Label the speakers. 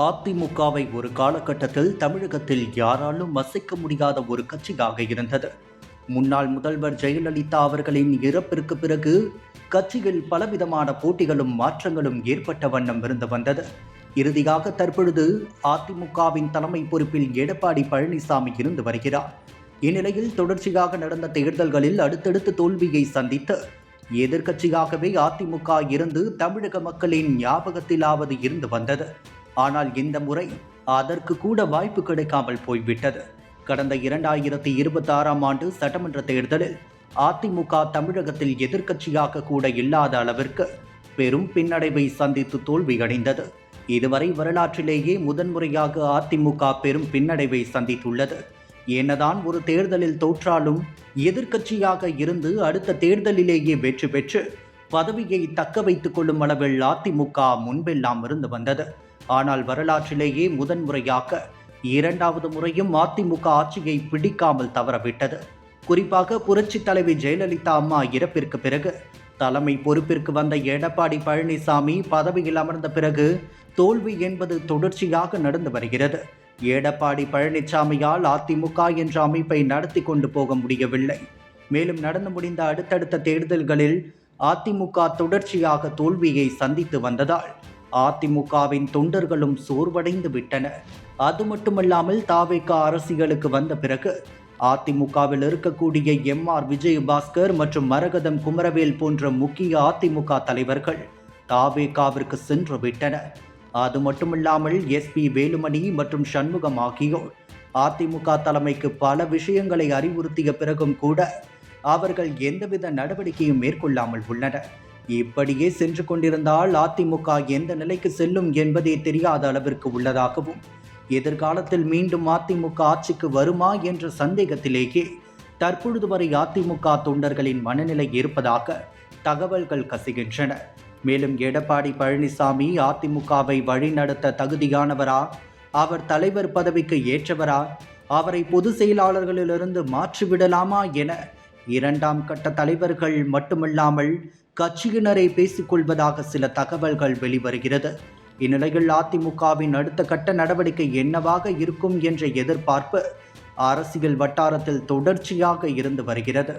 Speaker 1: அதிமுகவை ஒரு காலகட்டத்தில் தமிழகத்தில் யாராலும் அசைக்க முடியாத ஒரு கட்சியாக இருந்தது. முன்னாள் முதல்வர் ஜெயலலிதா அவர்களின் இறப்பிற்கு பிறகு கட்சியில் பலவிதமான போட்டிகளும் மாற்றங்களும் ஏற்பட்ட வண்ணம் இருந்து வந்தது. இறுதியாக தற்பொழுது அதிமுகவின் தலைமை பொறுப்பில் எடப்பாடி பழனிசாமி இருந்து வருகிறார். இந்நிலையில் தொடர்ச்சியாக நடந்த தேர்தல்களில் அடுத்தடுத்து தோல்வியை சந்தித்து எதிர்க்கட்சியாகவே அதிமுக இருந்து தமிழக மக்களின் ஞாபகத்திலாவது இருந்து வந்தது. ஆனால் இந்த முறை அதற்கு கூட வாய்ப்பு கிடைக்காமல் போய்விட்டது. கடந்த 2026ஆம் ஆண்டு சட்டமன்ற தேர்தலில் அதிமுக தமிழகத்தில் எதிர்க்கட்சியாக கூட இல்லாத அளவிற்கு பெரும் பின்னடைவை சந்தித்து தோல்வியடைந்தது. இதுவரை வரலாற்றிலேயே முதன்முறையாக அதிமுக பெரும் பின்னடைவை சந்தித்துள்ளது. என்னதான் ஒரு தேர்தலில் தோற்றாலும் எதிர்க்கட்சியாக இருந்து அடுத்த தேர்தலிலேயே வெற்றி பெற்று பதவியை தக்க வைத்துக் கொள்ளும் அளவில் அதிமுக முன்பெல்லாம் இருந்து வந்தது. ஆனால் வரலாற்றிலேயே முதன்முறையாக இரண்டாவது முறையும் அதிமுக ஆட்சியை பிடிக்காமல் தவறவிட்டது. குறிப்பாக புரட்சி தலைவி ஜெயலலிதா அம்மா இறப்பிற்கு பிறகு தலைமை பொறுப்பிற்கு வந்த எடப்பாடி பழனிசாமி பதவியில் அமர்ந்த பிறகு தோல்வி என்பது தொடர்ச்சியாக நடந்து வருகிறது. எடப்பாடி பழனிசாமியால் அதிமுக என்ற அமைப்பை நடத்தி கொண்டு போக முடியவில்லை. மேலும் நடந்து முடிந்த அடுத்தடுத்த தேர்தல்களில் அதிமுக தொடர்ச்சியாக தோல்வியை சந்தித்து வந்ததால் அதிமுகவின் தொண்டர்களும் சோர்வடைந்து விட்டனர். அது மட்டுமல்லாமல் தாவேக அரசியலுக்கு வந்த பிறகு அதிமுகவில் இருக்கக்கூடிய எம்.ஆர். விஜயபாஸ்கர் மற்றும் மரகதம் குமரவேல் போன்ற முக்கிய அதிமுக தலைவர்கள் தாவேகாவிற்கு சென்று விட்டனர். அது மட்டுமில்லாமல் எஸ்.பி. வேலுமணி மற்றும் சண்முகம் ஆகியோர் அதிமுக தலைமைக்கு பல விஷயங்களை அறிவுறுத்திய பிறகும் கூட அவர்கள் எந்தவித நடவடிக்கையும் மேற்கொள்ளாமல் உள்ளனர். இப்படியே சென்று கொண்டிருந்தால் அதிமுக எந்த நிலைக்கு செல்லும் என்பதே தெரியாத அளவிற்கு உள்ளதாகவும், எதிர்காலத்தில் மீண்டும் அதிமுக ஆட்சிக்கு வருமா என்ற சந்தேகத்திலேயே தற்பொழுது வரை அதிமுக தொண்டர்களின் மனநிலை இருப்பதாக தகவல்கள் கசிகின்றன. மேலும் எடப்பாடி பழனிசாமி அதிமுகவை வழிநடத்த தகுதியானவரா, அவர் தலைவர் பதவிக்கு ஏற்றவரா, அவரை பொதுச் செயலாளர்களிலிருந்து மாற்றிவிடலாமா என இரண்டாம் கட்ட தலைவர்கள் மட்டுமல்லாமல் கட்சியினரை பேசிக்கொள்வதாக சில தகவல்கள் வெளிவருகிறது. இந்நிலையில் அதிமுகவின் அடுத்த கட்ட நடவடிக்கை என்னவாக இருக்கும் என்ற எதிர்பார்ப்பு அரசியல் வட்டாரத்தில் தொடர்ச்சியாக இருந்து வருகிறது.